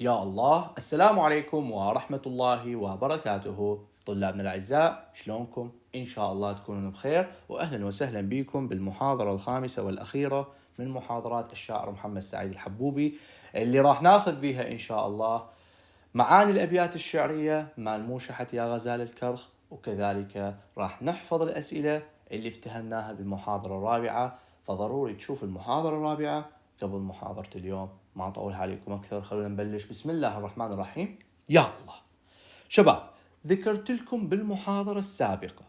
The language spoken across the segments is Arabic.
يا الله، السلام عليكم ورحمة الله وبركاته. طلابنا الأعزاء، شلونكم؟ إن شاء الله تكونون بخير، وأهلا وسهلا بكم بالمحاضرة الخامسة والأخيرة من محاضرات الشاعر محمد سعيد الحبوبي، اللي راح ناخذ بيها إن شاء الله معاني الأبيات الشعرية مع موشحة يا غزال الكرخ، وكذلك راح نحفظ الأسئلة اللي افتهمناها بالمحاضرة الرابعة. فضروري تشوف المحاضرة الرابعة قبل محاضرة اليوم. ما أطول عليكم أكثر، خلونا نبلش. بسم الله الرحمن الرحيم. يا الله شباب، ذكرت لكم بالمحاضرة السابقة،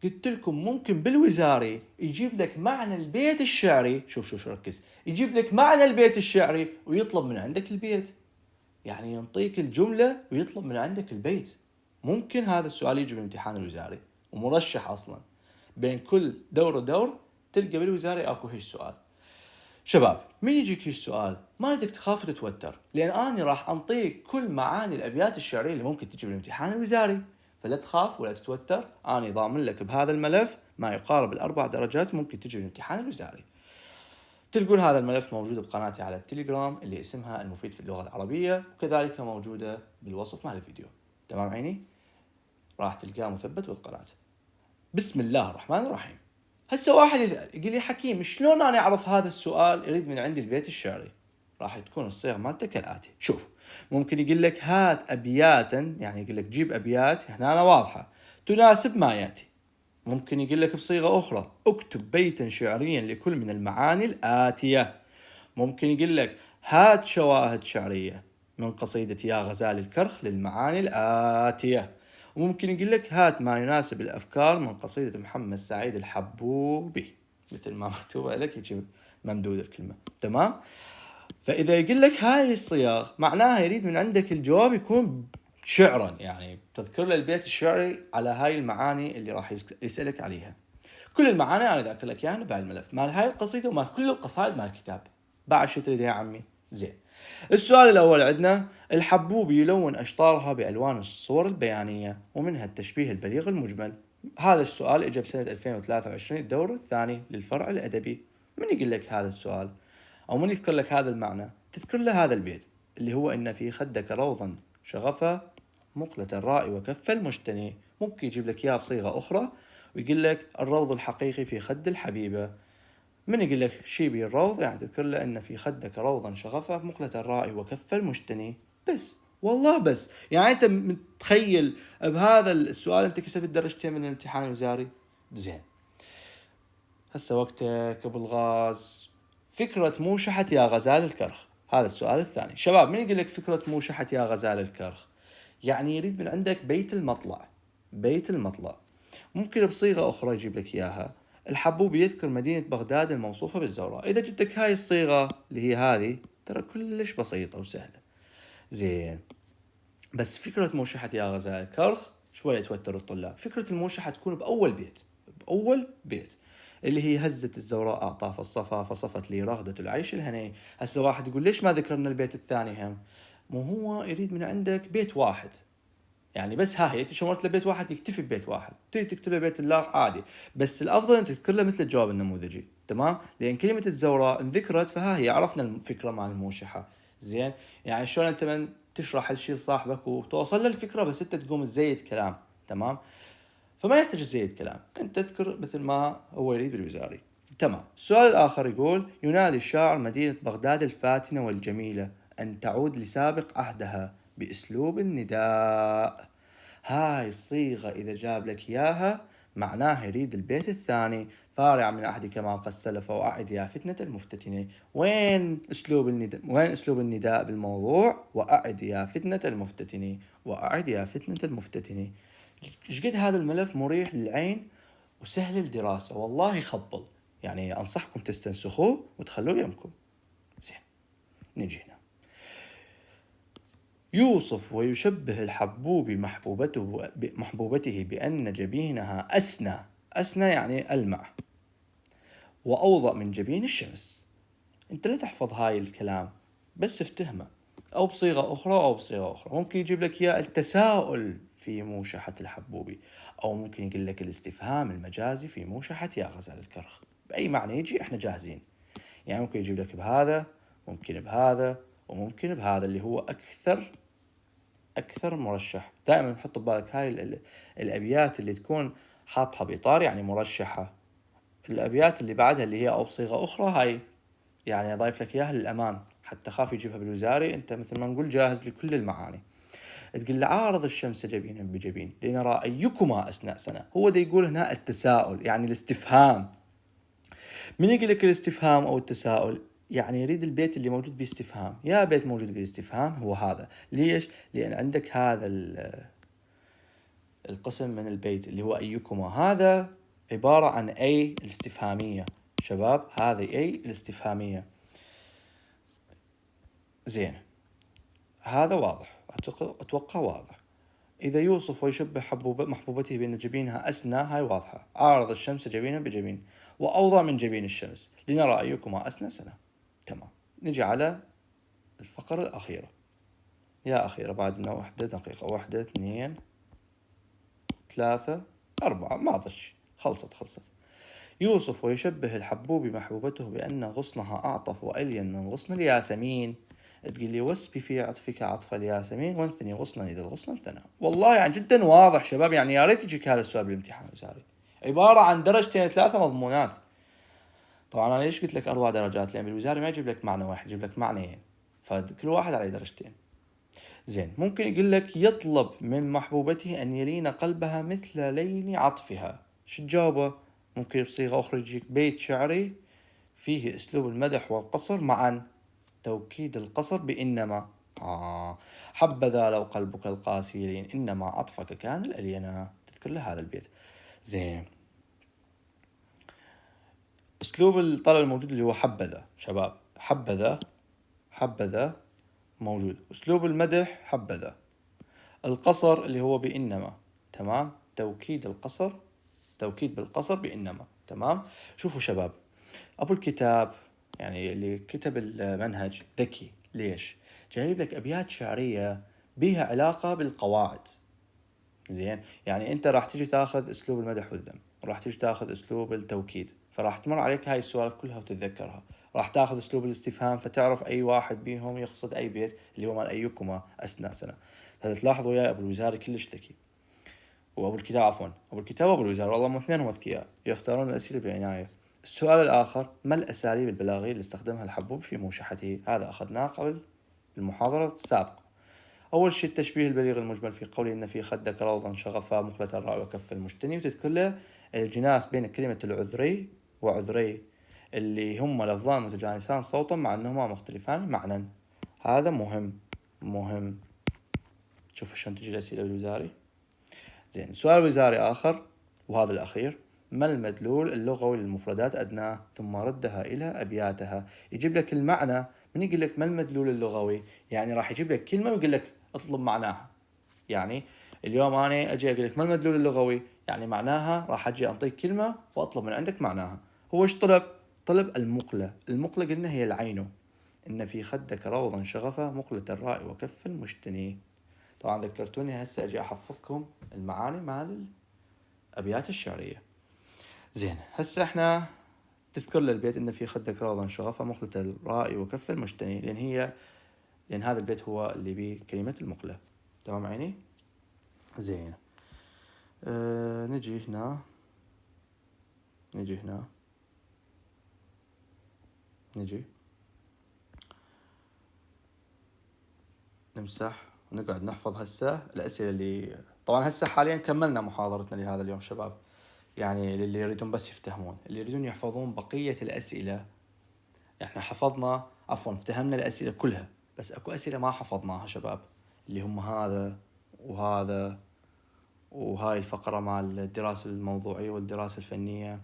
قلت لكم ممكن بالوزاري يجيب لك معنى البيت الشعري. شوف ركز، يجيب لك معنى البيت الشعري ويطلب من عندك البيت، يعني ينطيك الجملة ويطلب من عندك البيت. ممكن هذا السؤال يجي بالامتحان الوزاري ومرشح أصلا، بين كل دور ودور تلقى بالوزاري أكو هيش سؤال. شباب، من يجيك هيش سؤال ما بدك تخاف وتتوتر، لأن أنا راح أنطيك كل معاني الأبيات الشعرية اللي ممكن تجي بالامتحان الوزاري، فلا تخاف ولا تتوتر. أنا ضامن لك بهذا الملف ما يقارب ال4 درجات ممكن تجي بالامتحان الوزاري. تلقون هذا الملف موجود بقناتي على التليجرام اللي اسمها المفيد في اللغة العربية، وكذلك موجودة بالوصف مع الفيديو. تمام عيني؟ راح تلقاه مثبت بالقناة. بسم الله الرحمن الرحيم. هسه واحد يسأل يقول لي حكيم، شلون أنا أعرف هذا السؤال يريد من عندي البيت الشعري؟ راح تكون الصيغة مالته كالآتي. شوف، ممكن يقول لك هات أبياتا، يعني يقول لك جيب أبيات هنا أنا واضحة تناسب ما يأتي. ممكن يقول لك بصيغة أخرى اكتب بيتا شعريا لكل من المعاني الآتية. ممكن يقول لك هات شواهد شعرية من قصيدة يا غزال الكرخ للمعاني الآتية. وممكن يقول لك هات ما يناسب الأفكار من قصيدة محمد سعيد الحبوبي، مثل ما مكتوبة لك يجي ممدود الكلمة. تمام؟ فإذا يقول لك هاي الصياغ معناها يريد من عندك الجواب يكون شعرا، يعني تذكر له البيت الشعري على هاي المعاني اللي راح يسألك عليها. كل المعاني أنا ذاكر لك يعني بهالملف مال هاي القصيدة ومال كل القصائد مال الكتاب. بعد شو تريد يا عمي؟ زين. السؤال الأول عندنا: الحبوبي يلون أشطارها بألوان الصور البيانية ومنها التشبيه البليغ المجمل. هذا السؤال إجا بسنة 2023 الدور الثاني للفرع الأدبي. من يقول لك هذا السؤال أو من يذكر لك هذا المعنى تذكر له هذا البيت اللي هو إن في خدك روضا شغفة مقلة الراء وكف المجتني. ممكن يجيب لك إياه بصيغة أخرى ويقول لك الروض الحقيقي في خد الحبيبة. من يقول لك شيبي الروض، يعني تذكر له ان في خدك روضا شغفه مقلة الراء وكف المجتني. بس والله بس، يعني انت متخيل بهذا السؤال انت كسبت درجتين من الامتحان الوزاري؟ زين. هسه وقتك بالغاز. فكرة موشحة يا غزال الكرخ، هذا السؤال الثاني. شباب، من يقول لك فكرة موشحة يا غزال الكرخ؟ يعني يريد من عندك بيت المطلع. بيت المطلع ممكن بصيغة أخرى يجيب لك إياها: الحبوبي يذكر مدينة بغداد الموصوفة بالزوراء. إذا جبتك هاي الصيغة اللي هي هذه ترى كلش بسيطة وسهلة. زين. بس فكرة موشحة يا غزال الكرخ شوية توتر الطلاب. فكرة الموشحة تكون بأول بيت اللي هي هزت الزوراء أعطاف الصفا فصفت لي رغدة العيش الهني. هسه واحد يقول ليش ما ذكرنا البيت الثاني هم؟ مو هو يريد من عندك بيت واحد، يعني بس ها هي انت شمرت له بيت واحد يكتفي ببيت واحد، تيجي تكتب له بيت اللاق عادي، بس الافضل انت تذكر له مثل الجواب النموذجي. تمام؟ لان كلمه الزوراء انذكرت فها هي عرفنا الفكره مع الموشحه. زين. يعني شلون انت من تشرح الشيء لصاحبك وتوصل له الفكره بس انت تقوم تزيد كلام. تمام؟ فما يحتاج تزيد كلام، انت تذكر مثل ما هو يريد بالوزاري. تمام. السؤال الاخر يقول: ينادي الشاعر مدينه بغداد الفاتنه والجميله ان تعود لسابق عهدها باسلوب النداء. هاي الصيغة إذا جاب لك إياها معناها يريد البيت الثاني: فارع من عهدك ما قد سلف وأعد يا فتنة المفتتنة. وين أسلوب النداء بالموضوع؟ وأعد يا فتنة المفتتنة، وأعد يا فتنة المفتتنة. شقد هذا الملف مريح للعين وسهل الدراسة، والله يخبل. يعني أنصحكم تستنسخوه وتخلوه يمكم. زين. نجي هنا. يوصف ويشبه الحبوب محبوبته بأن جبينها أسنى يعني ألمع وأوضأ من جبين الشمس. أنت لا تحفظ هاي الكلام، بس افتهمه أو بصيغة أخرى. ممكن يجيب لك إياه التساؤل في موشحة الحبوبي، أو ممكن يقول لك الاستفهام المجازي في موشحة يا غزال الكرخ. بأي معنى يجي إحنا جاهزين. يعني ممكن يجيب لك بهذا، ممكن بهذا، وممكن بهذا اللي هو أكثر مرشح. دائما نحط ببالك هاي الأبيات اللي تكون حاطها بإطار يعني مرشحة. الأبيات اللي بعدها اللي هي أو بصيغة أخرى هاي يعني أضيف لك إياها للأمان، حتى خاف يجيبها بالوزاري، أنت مثل ما نقول جاهز لكل المعاني. تقول عارض الشمس جبينا بجبين لنرى أيكما أسنأ سنة. هو دا يقول هنا التساؤل، يعني الاستفهام. من يقول لك الاستفهام أو التساؤل؟ يعني يريد البيت اللي موجود باستفهام. يا بيت موجود بالاستفهام هو هذا. ليش؟ لأن عندك هذا القسم من البيت اللي هو أيكما، هذا عبارة عن أي الاستفهامية. شباب هذه أي الاستفهامية. زين، هذا واضح، أتوقع واضح. إذا يوصف ويشبه محبوبته بأن جبينها أسنى، هاي واضحة. عارض الشمس جبينا بجبين وأوضى من جبين الشمس لنرى أيكما أسنى سنة. تمام. نجي على الفقرة الأخيرة. يا أخيرة بعدنا 1 دقيقة، 1 2 3 4 ما ضش، خلصت. يوصف ويشبه الحبوب محبوبته بأن غصنها أعطف وألين من غصن الياسمين. تقول لي واسبي في عطفك عطف الياسمين وانثني غصنا إذا الغصن انثنى. والله يعني جدا واضح شباب، يعني يا ريت يجيك هذا السؤال بالامتحان الوزاري. عبارة عن 2 3 مضمونات. طبعا أنا ليش قلت لك 4 درجات؟ لأن بالوزاري ما يجيب لك معنى واحد، يجيب لك معنيين، فكل واحد عليه 2. زين، ممكن يقول لك يطلب من محبوبته أن يلين قلبها مثل لين عطفها. شو تجاوبه؟ ممكن بصيغة أخرى يجيك بيت شعري فيه أسلوب المدح والقصر معا، توكيد القصر بإنما. حبذا لو قلبك القاسي يلين إنما عطفك كان الألينا. تذكر له هذا البيت. زين، أسلوب الطلب الموجود اللي هو حبذا. شباب حبذا موجود. أسلوب المدح حبذا. القصر اللي هو بإنما. تمام. توكيد بالقصر بإنما. تمام. شوفوا شباب، أبو الكتاب يعني اللي كتب المنهج ذكي. ليش؟ جايب لك أبيات شعرية بها علاقة بالقواعد. زين، يعني أنت راح تيجي تاخذ أسلوب المدح والذم، راح تيجي تاخذ أسلوب التوكيد، فراح تمر عليك هاي السوالف كلها وتتذكرها. راح تاخذ أسلوب الاستفهام فتعرف أي واحد بيهم يقصد أي بيت اللي هو مال أيكما أسنى سنة. فتلاحظوا يا أبو الوزاري كلش ذكي، وأبو الكتاب عفوا، أبو الكتاب وأبو الوزاري والله هم اثنينهم أذكياء، يختارون الأسئلة بعناية. السؤال الآخر، ما الأساليب البلاغية اللي استخدمها الحبوب في موشحته؟ هذا أخذناه قبل المحاضرة السابقة. أول شيء التشبيه البليغ المجمل في قوله إن في خدك روضا شغفا مخلة الرأي وكف المجتني، وتذكر له الجناس بين كلمة العذري وعذري اللي هم لفظان متجانسان صوتا مع أنهما مختلفان معنى. هذا مهم. شوف شلون تجي الأسئلة بالوزاري. زين، سؤال وزاري آخر وهذا الأخير، ما المدلول اللغوي للمفردات أدناه ثم ردها إلى أبياتها؟ يجيب لك المعنى. من يقول لك ما المدلول اللغوي؟ يعني راح يجيب لك كلمة ويقول لك اطلب معناها. يعني اليوم أنا أجي أقول لك ما المدلول اللغوي، يعني معناها راح أجي أنطيك كلمة وأطلب من عندك معناها. هو إيش طلب المقلة قلنا هي العين. إن في خدك روضا شغفا مقلة الراء وكف المجتني. طبعا ذكرتوني، هسه أجي أحفظكم المعاني مال الأبيات الشعرية. زين، هسه احنا تذكر للبيت إن في خدك روضا شغفا مقلة الراء وكف المجتني، لأن هذا البيت هو اللي بيه كلمة المقلة. تمام عيني؟ زين، نجي هنا نمسح ونقعد نحفظ هسه الأسئلة اللي طبعا هسه حاليا كملنا محاضرتنا لهذا اليوم شباب. يعني للي يريدون بس يفتهمون، اللي يريدون يحفظون بقية الأسئلة، احنا حفظنا افتهمنا الأسئلة كلها، بس اكو أسئلة ما حفظناها شباب، اللي هم هذا وهذا وهاي الفقرة مع الدراسة الموضوعية والدراسة الفنية.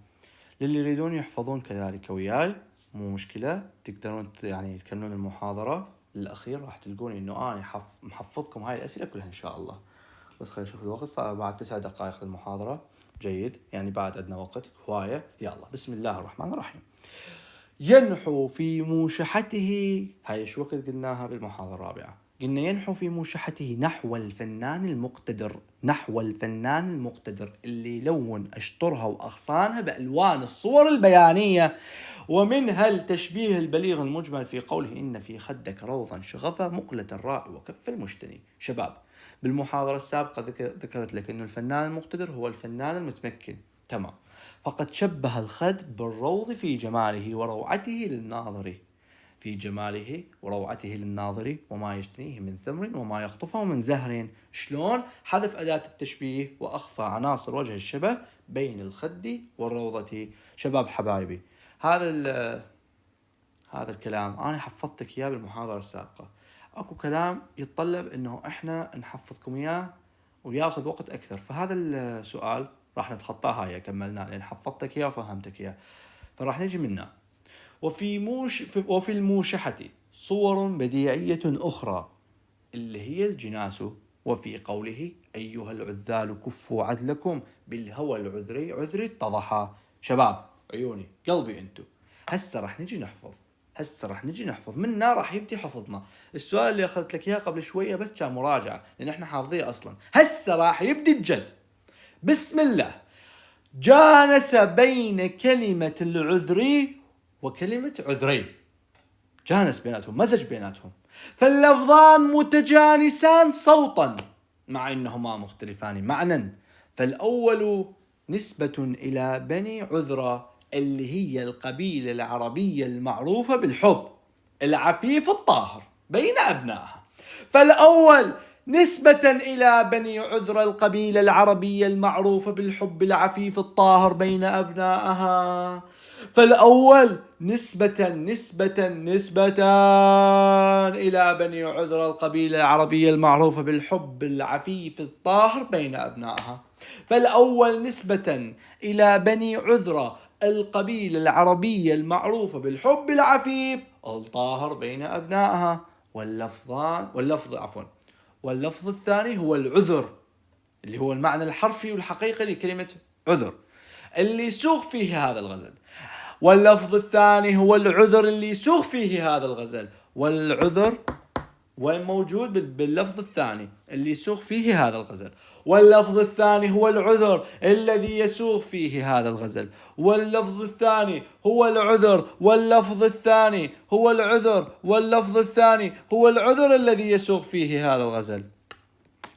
للي يريدون يحفظون كذلك وياي مو مشكلة، تقدرون يعني تكملون المحاضرة للأخير، راح تلقوني إنه أنا محفظكم هاي الأسئلة كلها إن شاء الله. بس خلينا نشوف الوقت، صار بعد 9 دقائق للمحاضرة. جيد، يعني بعد عندنا وقت هواية. يلا بسم الله الرحمن الرحيم. ينحو في موشحته، هاي شو وقت قلناها بالمحاضرة الرابعة. قلنا ينحو في موشحته نحو الفنان المقتدر، نحو الفنان المقتدر اللي يلون أشطرها وأغصانها بألوان الصور البيانية، ومنها التشبيه البليغ المجمل في قوله إن في خدك روضا شغفة مقلة الراء وكف المجتني. شباب، بالمحاضرة السابقة ذكرت لك إنه الفنان المقتدر هو الفنان المتمكن، تمام، فقد شبه الخد بالروض في جماله وروعته للناظر، في جماله وروعته للناظر وما يجتنيه من ثمر وما يخطفه من زهر. شلون؟ حذف أداة التشبيه وأخفى عناصر وجه الشبه بين الخد والروضة. شباب حبايبي، هذا الكلام أنا حفظتك إياه بالمحاضرة السابقة. أكو كلام يتطلب إنه إحنا نحفظكم إياه وياخذ وقت أكثر، فهذا السؤال راح نتخطاه هاي كملناه لأن حفظتك إياه وفهمتك إياه، فراح نجي منه. وفي الموشحة صور بديعية أخرى اللي هي الجناس، وفي قوله أيها العذال كفوا عدلكم بالهوى العذري عذري اتضحى. شباب عيوني قلبي انتو، هسه راح نجي نحفظ منا، راح يبدي حفظنا. السؤال اللي اخذت لك اياه قبل شويه بس كان مراجعه لان احنا حافظيه اصلا، هسه راح يبدي الجد. بسم الله. جانس بين كلمه العذري وكلمه عذري، جانس بيناتهم، مزج بيناتهم، فاللفظان متجانسان صوتا مع انهما مختلفان معنى. فالاول نسبة الى بني عذرة اللي هي القبيلة العربية المعروفة بالحب العفيف الطاهر بين ابنائها. فالاول نسبة إلى بني عذرة القبيلة العربية المعروفة بالحب العفيف الطاهر بين أبنائها. فالأول نسبة إلى بني عذرة القبيلة العربية المعروفة بالحب العفيف الطاهر بين أبنائها. فالأول نسبة إلى بني عذرة القبيلة العربية المعروفة بالحب العفيف الطاهر بين أبنائها. واللفظ الثاني هو العذر اللي هو المعنى الحرفي والحقيقي لكلمة عذر اللي يسوغ فيه هذا الغزل. واللفظ الثاني هو العذر اللي يسوغ فيه هذا الغزل. والعذر وين موجود؟ باللفظ الثاني اللي يسوغ فيه هذا الغزل. واللفظ الثاني هو العذر الذي يسوغ فيه هذا الغزل. واللفظ الثاني هو العذر، واللفظ الثاني هو العذر، واللفظ الثاني هو العذر الذي يسوغ فيه هذا الغزل.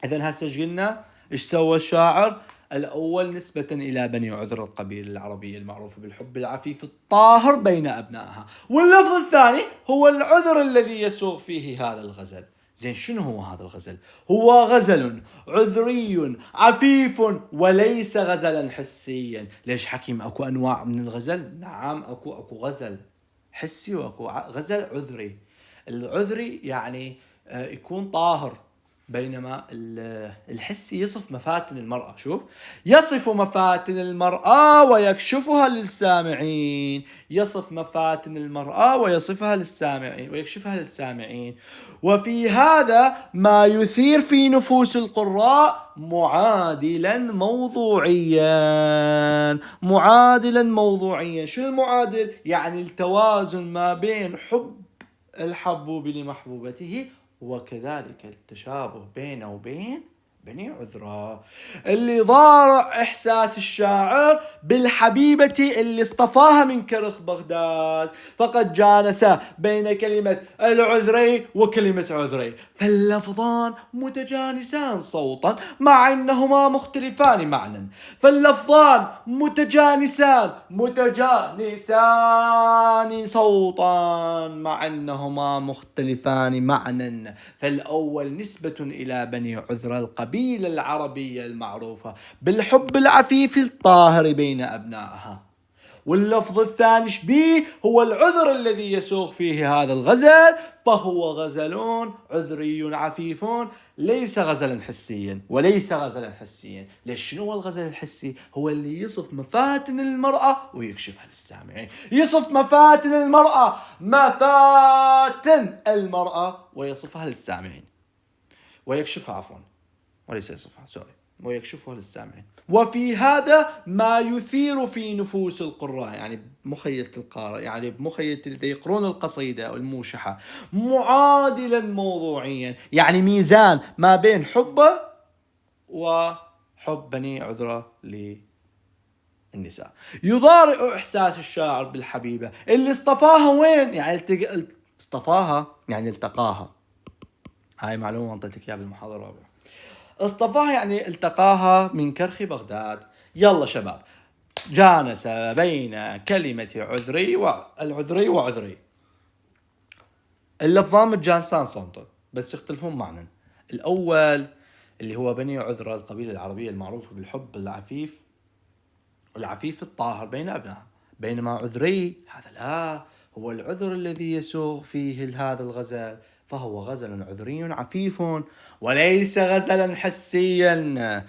إذن هسه قلنا إيش سوى الشاعر؟ الأول نسبة إلى بني عذر القبيلة العربية المعروفة بالحب العفيف الطاهر بين أبنائها. واللفظ الثاني هو العذر الذي يسوغ فيه هذا الغزل. زين، شنو هو هذا الغزل؟ هو غزل عذري عفيف وليس غزلا حسيا. ليش حكيم أكو أنواع من الغزل؟ نعم، أكو غزل حسي وأكو غزل عذري. العذري يعني يكون طاهر، بينما الحسي يصف مفاتن المرأة. شوف، يصف مفاتن المرأة ويكشفها للسامعين، يصف مفاتن المرأة ويصفها للسامعين ويكشفها للسامعين. وفي هذا ما يثير في نفوس القراء معادلا موضوعيا. شو المعادل؟ يعني التوازن ما بين حب الحبوب لمحبوبته وكذلك التشابه بينه وبين بني عذرة، اللي ضارع إحساس الشاعر بالحبيبة اللي اصطفاها من كرخ بغداد. فقد جانس بين كلمة العذري وكلمة عذري، فاللفظان متجانسان صوتا مع أنهما مختلفان معنى. فاللفظان متجانسان صوتا مع أنهما مختلفان معنى. فالأول نسبة إلى بني عذرة القبيلة العربية المعروفة بالحب العفيف الطاهر بين أبنائها. واللفظ الثاني شبيه هو العذر الذي يسوغ فيه هذا الغزل، فهو غزل عذري عفيف ليس غزلا حسيا وليس غزلا حسيا. ليش؟ شنو هو الغزل الحسي؟ هو اللي يصف مفاتن المرأة ويكشفها للسامعين، يصف مفاتن المرأة ويصفها للسامعين، ويكشفها وليس يصفها، ويكشفها للسامعين. وفي هذا ما يثير في نفوس القراء، يعني بمخيلة القارئ، يعني بمخيلة اللي يقرون القصيدة أو الموشحة، معادلا موضوعيا، يعني ميزان ما بين حبه وحب بني عذرة للنساء. يضارع إحساس الشاعر بالحبيبة اللي اصطفاها وين؟ يعني اصطفاها يعني التقاها. هاي معلومة انطيتك اياها بالمحاضرة الرابعة. اصطفاها يعني التقاها من كرخ بغداد. يلا شباب، جانس بين كلمة العذري وعذري. اللفظان متجانسان صمتا بس يختلفون معنى. الأول اللي هو بني عذرة، القبيلة العربية المعروفة بالحب العفيف الطاهر بين أبنائها، بينما عذري هذا لا، هو العذر الذي يسوغ فيه هذا الغزل، فهو غزل عذري عفيف وليس غزلا حسيا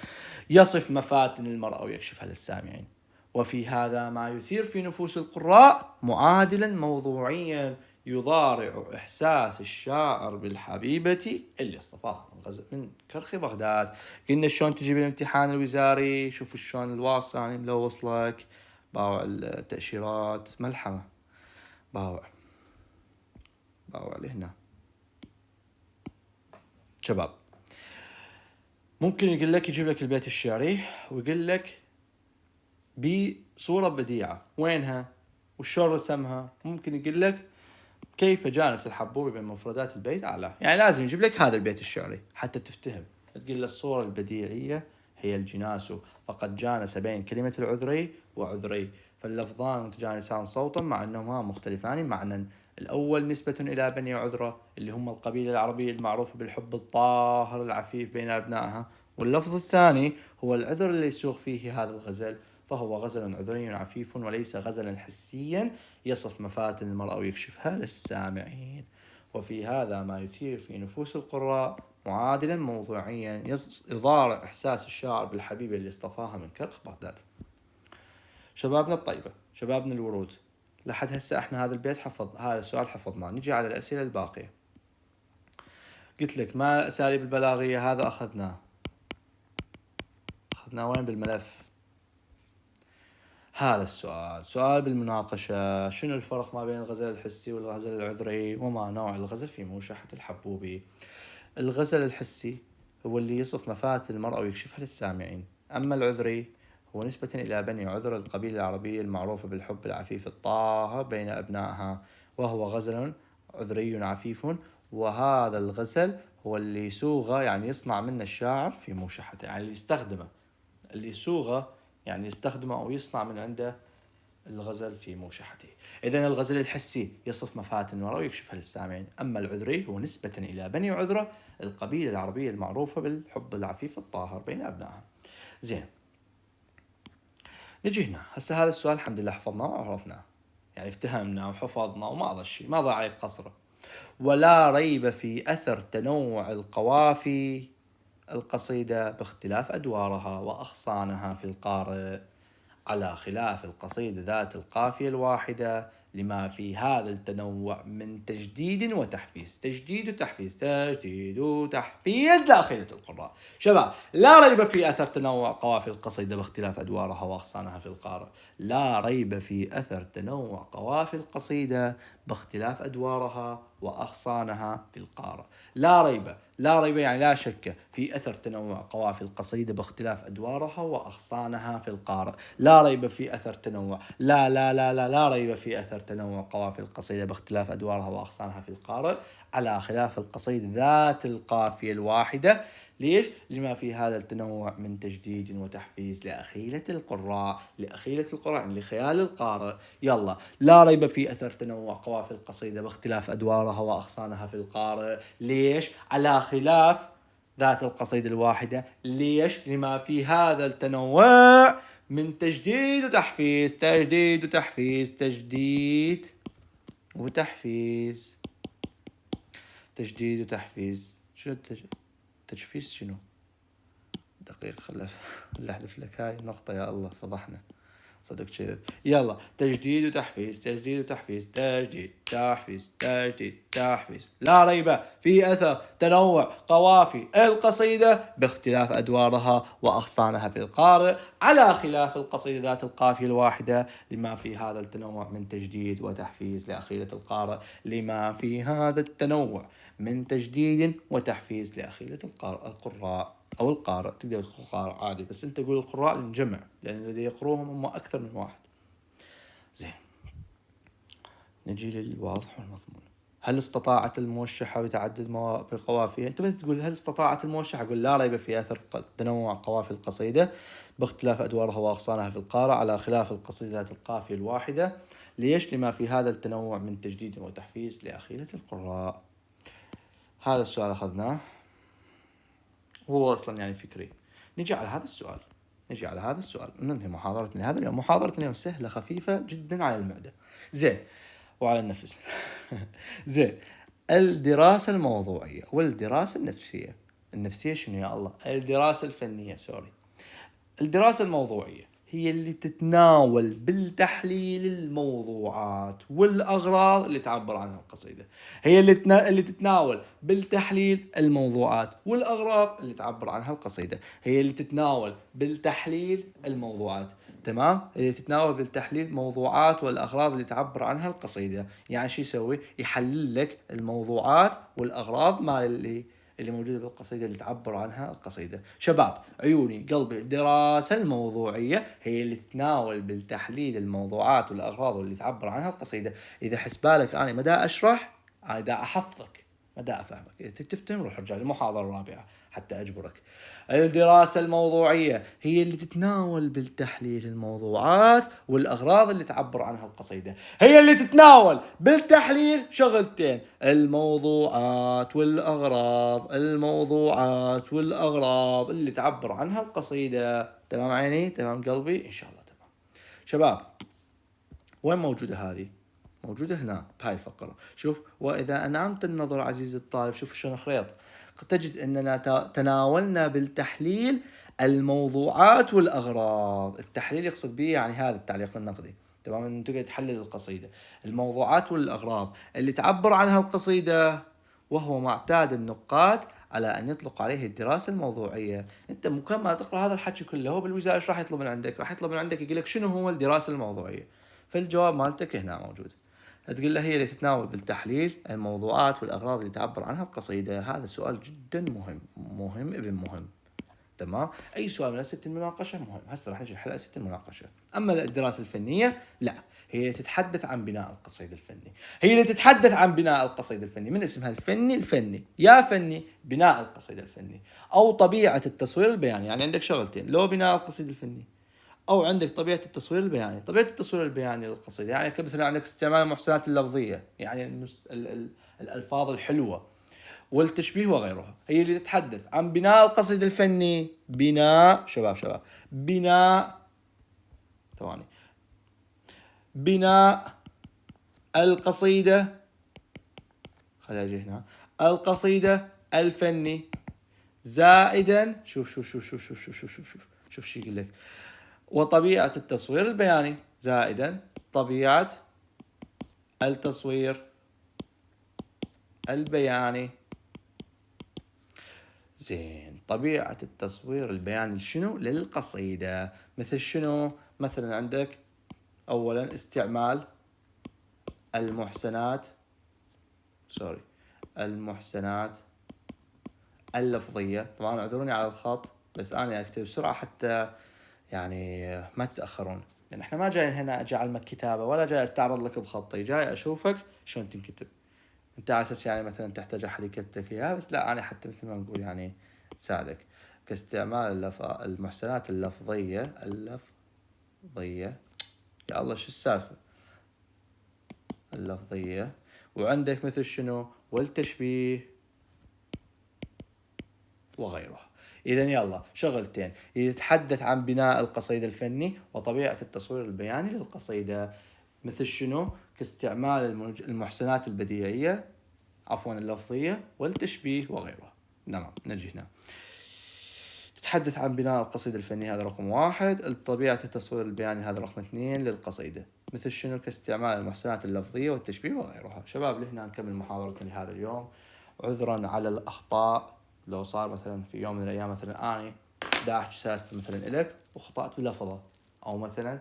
يصف مفاتن المرأة ويكشفها للسامعين. وفي هذا ما يثير في نفوس القراء معادلا موضوعيا يضارع إحساس الشاعر بالحبيبة اللي اصطفاها من كرخ بغداد. قلنا شلون تجي بالامتحان الوزاري، شوف شلون الواسطة يعني ملوص لك، باوع التأشيرات ملحمة، باوع لهنا. شباب ممكن يقول لك، يجيب لك البيت الشعري ويقول لك بصورة بديعة وينها وشلون رسمها. ممكن يقول لك كيف جانس الحبوب بين مفردات البيت أعلى، يعني لازم يجيب لك هذا البيت الشعري حتى تفتهم. تقول له الصورة البديعية هي الجناس، فقد جانس بين كلمة العذري وعذري، فاللفظان متجانسان صوتا مع أنهما مختلفان معنى. الأول نسبة إلى بني عذرة اللي هم القبيلة العربية المعروفة بالحب الطاهر العفيف بين أبنائها، واللفظ الثاني هو العذر اللي يسوغ فيه هذا الغزل، فهو غزل عذري عفيف وليس غزلا حسيا يصف مفاتن المرأة ويكشفها للسامعين. وفي هذا ما يثير في نفوس القراء معادلا موضوعيا يضارع إحساس الشاعر بالحبيبة اللي اصطفاها من كرخ بغداد. شبابنا الطيبة، شبابنا الورود، لحد هسه احنا هذا البيت هذا السؤال حفظناه. نجي على الأسئلة الباقية. قلت لك ما الأساليب البلاغية، هذا أخذناه وين بالملف. هذا سؤال بالمناقشة، شنو الفرق ما بين الغزل الحسي والغزل العذري، وما نوع الغزل في موشحة الحبوبي. الغزل الحسي هو اللي يصف مفاتن المرأة ويكشفها للسامعين، أما العذري هو نسبة إلى بني عذر القبيلة العربية المعروفة بالحب العفيف الطاهر بين أبنائها، وهو غزل عذري عفيف، وهذا الغزل هو اللي يسوغه يعني يصنع منه الشاعر في موشحته، يعني اللي يستخدمه، اللي يسوغه يعني يستخدمه أو يصنع من عنده الغزل في موشحته. إذن الغزل الحسي يصف مفاتن المرأة ويكشفها للسامعين، أما العذري هو نسبة إلى بني عذرة القبيلة العربية المعروفة بالحب العفيف الطاهر بين أبنائها. زين، نجي هنا هسه هذا السؤال الحمد لله حفظناه وعرفناه، يعني افتهمنا وحفظنا وما ضل شيء، ما ضاع عليك قصره. ولا ريب في أثر تنوع القوافي القصيدة باختلاف أدوارها وأغصانها في القارئ، على خلاف القصيدة ذات القافية الواحدة، لما في هذا التنوع من تجديد وتحفيز. تجديد وتحفيز لأخيلة القراء. شباب لا ريب في أثر تنوع قوافي القصيدة باختلاف أدوارها وأغصانها في القارئ. لا ريب في أثر تنوع قوافي القصيدة باختلاف أدوارها وأغصانها في القارئ. لا ريب يعني لا شك في أثر تنوع قوافي القصيدة باختلاف أدوارها وأغصانها في القارئ. لا ريب في أثر تنوع لا ريب في أثر تنوع قوافي القصيدة باختلاف أدوارها وأغصانها في القارئ، على خلاف القصيدة ذات القافية الواحدة. ليش؟ لما في هذا التنوع من تجديد وتحفيز لأخيلة القراء، يعني لخيال القارئ. يلا، لا ريب في أثر تنوع قوافي القصيدة باختلاف أدوارها وأغصانها في القارئ. ليش؟ على خلاف ذات القصيدة الواحدة. ليش؟ لما في هذا التنوع من تجديد وتحفيز. شنو تجفيز شنو؟ دقيقة خل أحذف لك هاي النقطة، يا الله فضحنا. صدق كذب. يلا، تجديد وتحفيز، تجديد وتحفيز، تجديد تحفيز، تجديد تحفيز. لا ريب في أثر تنوع قوافي القصيدة باختلاف أدوارها وأغصانها في القارئ على خلاف القصيدة ذات القافية الواحدة، لما في هذا التنوع من تجديد وتحفيز لأخيلة القارئ، لما في هذا التنوع من تجديد وتحفيز لأخيلة القراء أو القارئ. تقدر تقول قارئ عادي، بس أنت تقول القراء للجمع، لأن الذي يقروهم هم أكثر من واحد. زين، نجي للواضح والمضمون. هل استطاعت الموشحة بتعدد بقوافيها؟ أنت تقول هل استطاعت الموشحة؟ أقول لا ريب في أثر تنوع قوافي القصيدة باختلاف أدوارها وأغصانها في القارئ على خلاف القصيدة ذات القافية الواحدة. ليش؟ لما في هذا التنوع من تجديد وتحفيز لأخيلة القراء. هذا السؤال أخذناه، هو أصلا يعني فكري. نجي على هذا السؤال ننهي محاضرتنا لهذا اليوم. محاضرتنا اليوم سهلة خفيفة جدا على المعدة، زين، وعلى النفس. زين، الدراسة الموضوعية والدراسة النفسية شنو يا الله؟ الدراسة الفنية، سوري. الدراسة الموضوعية هي اللي تتناول بالتحليل الموضوعات والأغراض اللي تعبر عنها القصيدة. هي اللي تتناول بالتحليل الموضوعات والأغراض اللي تعبر عنها القصيدة. هي اللي تتناول بالتحليل الموضوعات، تمام، اللي تتناول بالتحليل موضوعات والأغراض اللي تعبر عنها القصيدة. يعني شو يسوي؟ يحلل لك الموضوعات والأغراض مال اللي موجودة بالقصيدة اللي تعبر عنها القصيدة. شباب عيوني قلبي، الدراسة الموضوعية هي اللي تتناول بالتحليل الموضوعات والأغراض اللي تعبر عنها القصيدة. إذا حسبالك أنا ما دا أشرح، أنا دا أحفظك، ما دا أفهمك. إذا تفتهم روح ارجع للمحاضرة الرابعة حتى أجبرك. الدراسة الموضوعية هي اللي تتناول بالتحليل الموضوعات والأغراض اللي تعبر عنها القصيدة. هي اللي تتناول بالتحليل شغلتين، الموضوعات والأغراض، الموضوعات والأغراض اللي تعبر عنها القصيدة. تمام عيني؟ تمام قلبي؟ إن شاء الله تمام. شباب، وين موجودة هذه؟ موجودة هنا بهاي الفقرة. شوف، وإذا أنعمت النظر عزيزي الطالب، شوف شلون خريط، تجد أننا تناولنا بالتحليل الموضوعات والأغراض. التحليل يقصد به يعني هذا التعليق النقدي، تمام، أنه تقدر تحلل القصيدة. الموضوعات والأغراض اللي تعبر عنها القصيدة، وهو معتاد النقاد على أن يطلق عليه الدراسة الموضوعية. أنت مكان ما تقرأ هذا الحكي كله، هو بالوزارة إيش راح يطلب من عندك؟ راح يطلب من عندك يقول لك شنو هو الدراسة الموضوعية. فالجواب مالتك هنا موجود، تقول له هي اللي تتناول بالتحليل الموضوعات والأغراض اللي تعبر عنها القصيدة. هذا سؤال جدا مهم ابن مهم، تمام. أي سؤال من أسئلة المناقشة مهم. هسه راح نجي نحل أسئلة المناقشة. أما الدراسة الفنية لا، هي اللي تتحدث عن بناء القصيدة الفني. هي اللي تتحدث عن بناء القصيدة الفني، من اسمها الفني يا فني، بناء القصيدة الفني أو طبيعة التصوير البياني. يعني عندك شغلتين، لو بناء القصيدة الفني أو عندك طبيعة التصوير البياني. طبيعة التصوير البياني للقصيدة يعني مثلا عندك استعمال المحسنات اللفظية، يعني الألفاظ الحلوة والتشبيه وغيرها. هي اللي تتحدث عن بناء القصيدة الفني. بناء شباب بناء، ثواني، بناء القصيدة، خليها أجي هنا، القصيدة الفني زائدا، شوف شو يقول لك، وطبيعة التصوير البياني زائدا طبيعة التصوير البياني. زين، طبيعة التصوير البياني شنو؟ للقصيدة. مثل شنو؟ مثلا عندك أولا استعمال المحسنات اللفظية. طبعا اعذروني على الخط، بس أنا أكتب بسرعة حتى يعني ما تتأخرون، لأن احنا ما جايين هنا أجي أعلمك كتابة ولا جاي أستعرض لك بخطي، جاي أشوفك شلون تنكتب. أنت على أساس يعني مثلا تحتاج أحد يكتب لك إياها، بس لا، أنا حتى مثل ما نقول يعني تساعدك. كاستعمال المحسنات اللفظية يا الله شو السالفة، اللفظية. وعندك مثل شنو؟ والتشبيه وغيره. إذا يلا شغلتين يتحدث عن بناء القصيدة الفني وطبيعة التصوير البياني للقصيدة. مثل شنو؟ كاستعمال المحسنات البديعية، اللفظية والتشبيه وغيره. نعم، نجي هنا. تتحدث عن بناء القصيدة الفنية، هذا رقم 1. طبيعة التصوير البياني، هذا رقم 2 للقصيدة، مثل شنو؟ كاستعمال المحسنات اللفظية والتشبيه وغيرها. شباب لهنا نكمل محاضرتنا لهذا اليوم. عذرا على الأخطاء، لو صار مثلا في يوم من الأيام مثلا أنا دا أحكي سالفة مثلا إلك وخطأت بلفظة، أو مثلا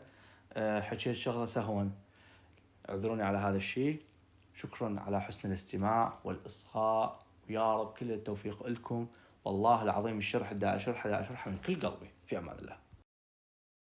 حكيت شغلة سهوا، اعذروني على هذا الشيء. شكرا على حسن الاستماع والإصغاء، ويا رب كل التوفيق لكم. والله العظيم الشرح دا أشرحه من كل قلبي. في أمان الله.